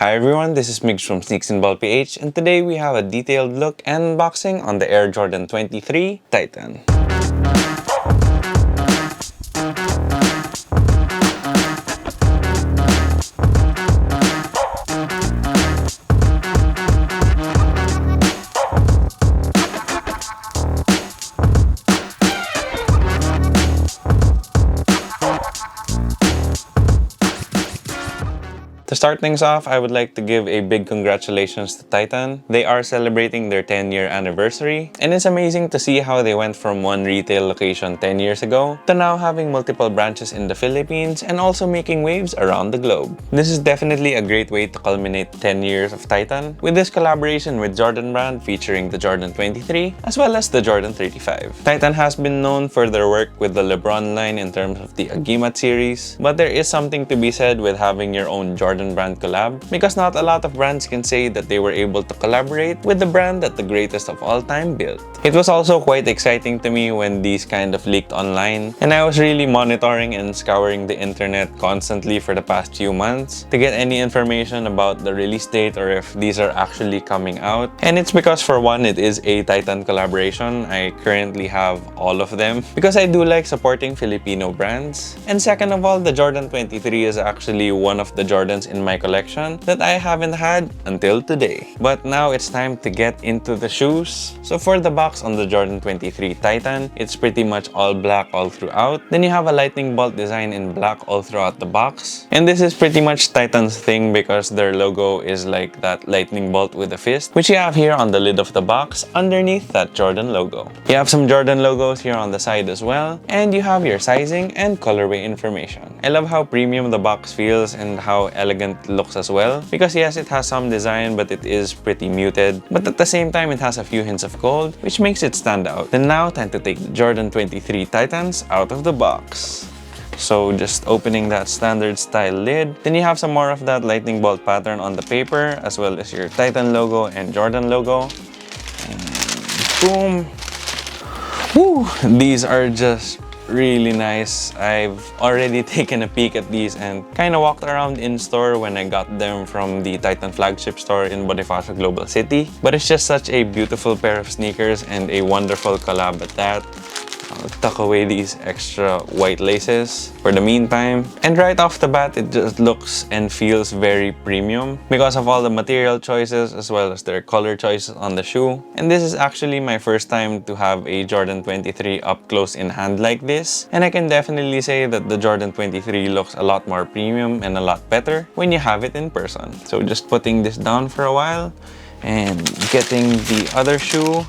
Hi everyone, this is Migs from Sneaks and Ball PH, and today we have a detailed look and unboxing on the Air Jordan 23 Titan. To start things off, I would like to give a big congratulations to Titan. They are celebrating their 10-year anniversary, and it's amazing to see how they went from one retail location 10 years ago to now having multiple branches in the Philippines and also making waves around the globe. This is definitely a great way to culminate 10 years of Titan with this collaboration with Jordan brand featuring the Jordan 23 as well as the Jordan 35. Titan has been known for their work with the LeBron line in terms of the Agimat series, but there is something to be said with having your own Jordan brand collab, because not a lot of brands can say that they were able to collaborate with the brand that the greatest of all time built. It was also quite exciting to me when these kind of leaked online, and I was really monitoring and scouring the internet constantly for the past few months to get any information about the release date or if these are actually coming out. And it's because, for one, it is a Titan collaboration. I currently have all of them because I do like supporting Filipino brands. And second of all, the Jordan 23 is actually one of the Jordans in my collection that I haven't had until today. But now it's time to get into the shoes. So for the box on the Jordan 23 Titan, it's pretty much all black all throughout. Then you have a lightning bolt design in black all throughout the box. And this is pretty much Titan's thing because their logo is like that lightning bolt with a fist, which you have here on the lid of the box underneath that Jordan logo. You have some Jordan logos here on the side as well, and you have your sizing and colorway information. I love how premium the box feels and how elegant it looks as well, because yes, it has some design but it is pretty muted, but at the same time it has a few hints of gold which makes it stand out. Then now, time to take the Jordan 23 Titans out of the box. So just opening that standard style lid, then you have some more of that lightning bolt pattern on the paper as well as your Titan logo and Jordan logo, and boom. Woo! These are just really nice. I've already taken a peek at these and kind of walked around in store when I got them from the Titan flagship store in Bonifacio Global City. But it's just such a beautiful pair of sneakers and a wonderful collab at that. I'll tuck away these extra white laces for the meantime. And right off the bat, it just looks and feels very premium because of all the material choices as well as their color choices on the shoe. And this is actually my first time to have a Jordan 23 up close in hand like this. And I can definitely say that the Jordan 23 looks a lot more premium and a lot better when you have it in person. So just putting this down for a while and getting the other shoe.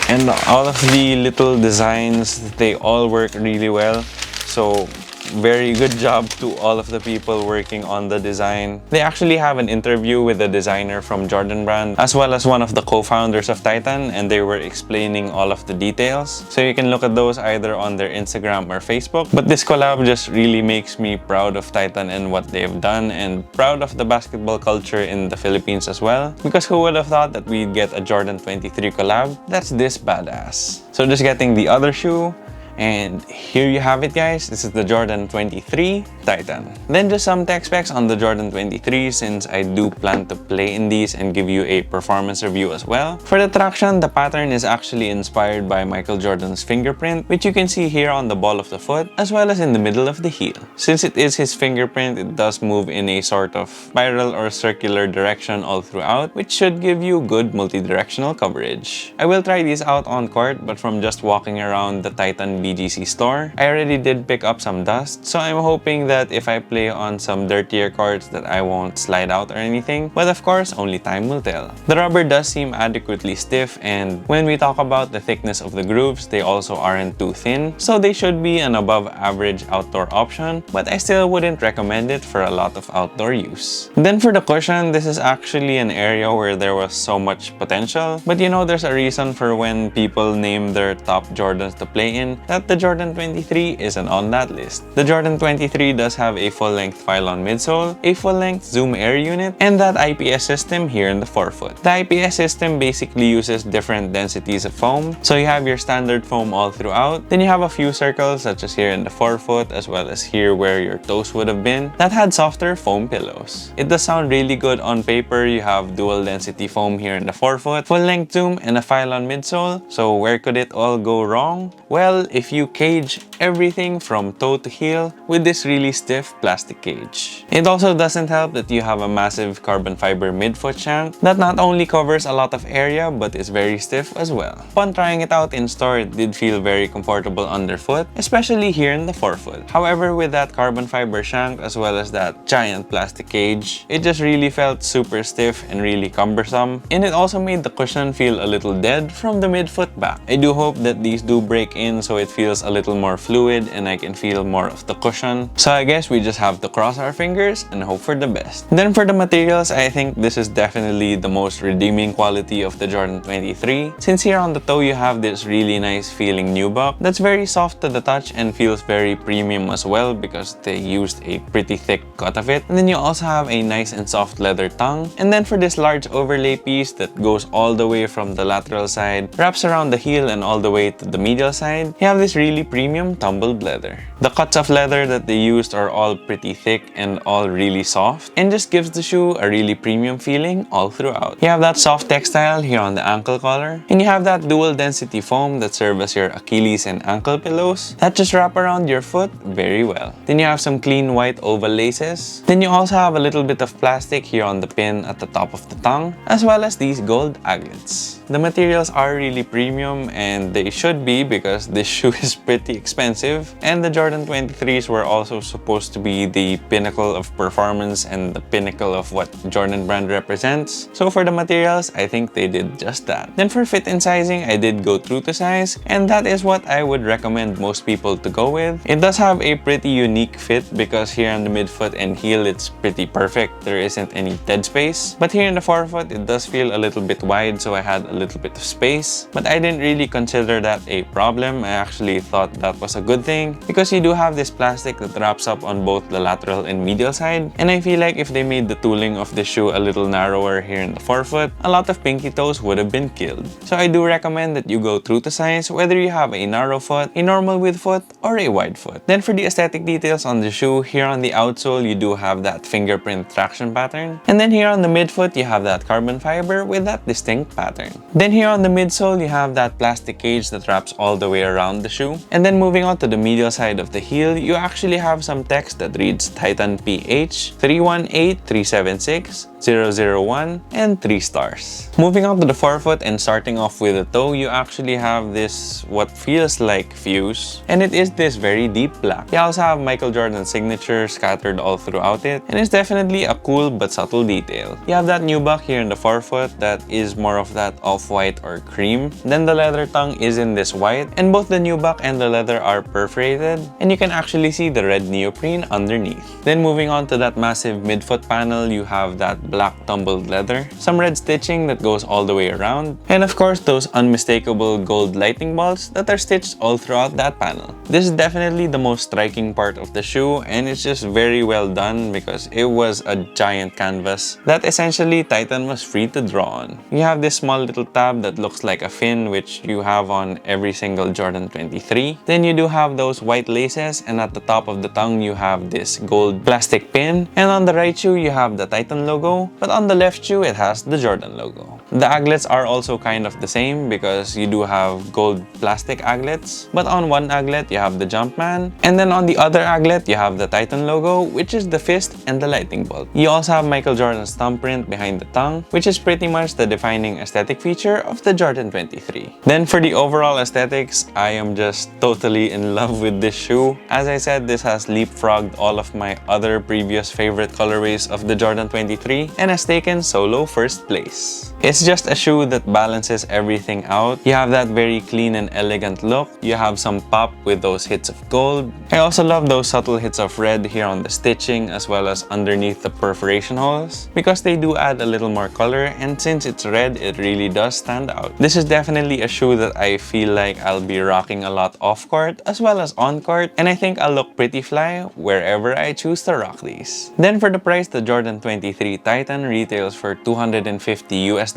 And all of the little designs, they all work really well. So very good job to all of the people working on the design. They actually have an interview with the designer from Jordan brand as well as one of the co-founders of Titan, and they were explaining all of the details. So you can look at those either on their Instagram or Facebook. But this collab just really makes me proud of Titan and what they've done, and proud of the basketball culture in the Philippines as well. Because who would have thought that we'd get a Jordan 23 collab that's this badass? So just getting the other shoe. And here you have it, guys. This is the Jordan 23 Titan. Then just some tech specs on the Jordan 23, since I do plan to play in these and give you a performance review as well. For the traction, the pattern is actually inspired by Michael Jordan's fingerprint, which you can see here on the ball of the foot as well as in the middle of the heel. Since it is his fingerprint, it does move in a sort of spiral or circular direction all throughout, which should give you good multi-directional coverage. I will try these out on court, but from just walking around the Titan BGC store, I already did pick up some dust, so I'm hoping that if I play on some dirtier courts that I won't slide out or anything, but of course only time will tell. The rubber does seem adequately stiff, and when we talk about the thickness of the grooves, they also aren't too thin, so they should be an above average outdoor option, but I still wouldn't recommend it for a lot of outdoor use. Then for the cushion, this is actually an area where there was so much potential, but you know, there's a reason for when people name their top Jordans to play in that the Jordan 23 isn't on that list. The Jordan 23 does have a full-length Phylon midsole, a full-length zoom air unit, and that IPS system here in the forefoot. The IPS system basically uses different densities of foam. So you have your standard foam all throughout, then you have a few circles such as here in the forefoot as well as here where your toes would have been that had softer foam pillows. It does sound really good on paper. You have dual density foam here in the forefoot, full-length zoom, and a Phylon midsole. So where could it all go wrong? Well, if you cage everything from toe to heel with this really stiff plastic cage. It also doesn't help that you have a massive carbon fiber midfoot shank that not only covers a lot of area but is very stiff as well. Upon trying it out in store, it did feel very comfortable underfoot, especially here in the forefoot. However, with that carbon fiber shank as well as that giant plastic cage, it just really felt super stiff and really cumbersome, and it also made the cushion feel a little dead from the midfoot back. I do hope that these do break in so it feels a little more fluid and I can feel more of the cushion. So I guess we just have to cross our fingers and hope for the best. Then for the materials, I think this is definitely the most redeeming quality of the Jordan 23, since here on the toe you have this really nice feeling nubuck that's very soft to the touch and feels very premium as well because they used a pretty thick cut of it. And then you also have a nice and soft leather tongue. And then for this large overlay piece that goes all the way from the lateral side, wraps around the heel and all the way to the medial side, you have this really premium tumbled leather. The cuts of leather that they used are all pretty thick and all really soft and just gives the shoe a really premium feeling all throughout. You have that soft textile here on the ankle collar, and you have that dual density foam that serve as your Achilles and ankle pillows that just wrap around your foot very well. Then you have some clean white oval laces. Then you also have a little bit of plastic here on the pin at the top of the tongue, as well as these gold aglets. The materials are really premium, and they should be because this shoe is pretty expensive, and the Jordan 23s were also supposed to be the pinnacle of performance and the pinnacle of what Jordan brand represents. So for the materials, I think they did just that. Then for fit and sizing, I did go true to size, and that is what I would recommend most people to go with. It does have a pretty unique fit because here on the midfoot and heel it's pretty perfect. There isn't any dead space. But here in the forefoot, it does feel a little bit wide, so I had a little bit of space. But I didn't really consider that a problem. I actually thought that was a good thing because you do have this plastic that wraps up on both the lateral and medial side. And I feel like if they made the tooling of the shoe a little narrower here in the forefoot, a lot of pinky toes would have been killed. So I do recommend that you go true to size whether you have a narrow foot, a normal width foot, or a wide foot. Then for the aesthetic details on the shoe, here on the outsole you do have that fingerprint traction pattern. And then here on the midfoot you have that carbon fiber with that distinct pattern. Then here on the midsole you have that plastic cage that wraps all the way around the shoe. And then moving on to the medial side of the heel, you actually have some text that reads Titan PH 318376 001 and 3 stars. Moving on to the forefoot and starting off with the toe, you actually have this what feels like fuse, and it is this very deep black. You also have Michael Jordan's signature scattered all throughout it, and it's definitely a cool but subtle detail. You have that nubuck here in the forefoot that is more of that off-white or cream. Then the leather tongue is in this white, and both the nubuck and the leather are perforated, and you can actually see the red neoprene underneath. Then moving on to that massive midfoot panel, you have that black tumbled leather, some red stitching that goes all the way around, and of course those unmistakable gold lightning bolts that are stitched all throughout that panel. This is definitely the most striking part of the shoe, and it's just very well done because it was a giant canvas that essentially Titan was free to draw on. You have this small little tab that looks like a fin, which you have on every single Jordan 23. Then you do have those white laces, and at the top of the tongue you have this gold plastic pin, and on the right shoe you have the Titan logo, but on the left shoe it has the Jordan logo. The aglets are also kind of the same because you do have gold plastic aglets, but on one aglet you have the Jumpman, and then on the other aglet you have the Titan logo, which is the fist and the lightning bolt. You also have Michael Jordan's thumbprint behind the tongue, which is pretty much the defining aesthetic feature of the Jordan 23. Then for the overall aesthetics, I am just totally in love with this shoe. As I said, this has leapfrogged all of my other previous favorite colorways of the Jordan 23. category and has taken solo first place. It's just a shoe that balances everything out. You have that very clean and elegant look. You have some pop with those hits of gold. I also love those subtle hits of red here on the stitching as well as underneath the perforation holes because they do add a little more color, and since it's red, it really does stand out. This is definitely a shoe that I feel like I'll be rocking a lot off court as well as on court, and I think I'll look pretty fly wherever I choose to rock these. Then for the price, the Jordan 23 Titan retails for $250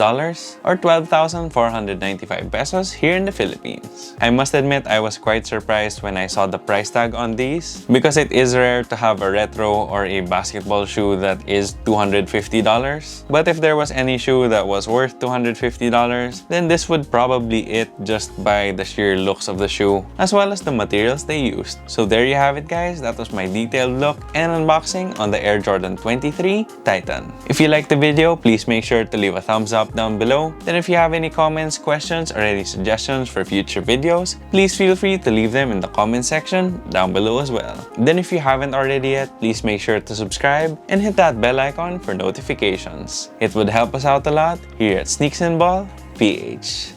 or 12,495 pesos here in the Philippines. I must admit I was quite surprised when I saw the price tag on these because it is rare to have a retro or a basketball shoe that is $250. But if there was any shoe that was worth $250, then this would probably it just by the sheer looks of the shoe as well as the materials they used. So there you have it, guys. That was my detailed look and unboxing on the Air Jordan 23 Titan. If you liked the video, please make sure to leave a thumbs up down below. Then if you have any comments, questions, or any suggestions for future videos, please feel free to leave them in the comment section down below as well. Then if you haven't already yet, please make sure to subscribe and hit that bell icon for notifications. It would help us out a lot here at Sneaks and Ball PH.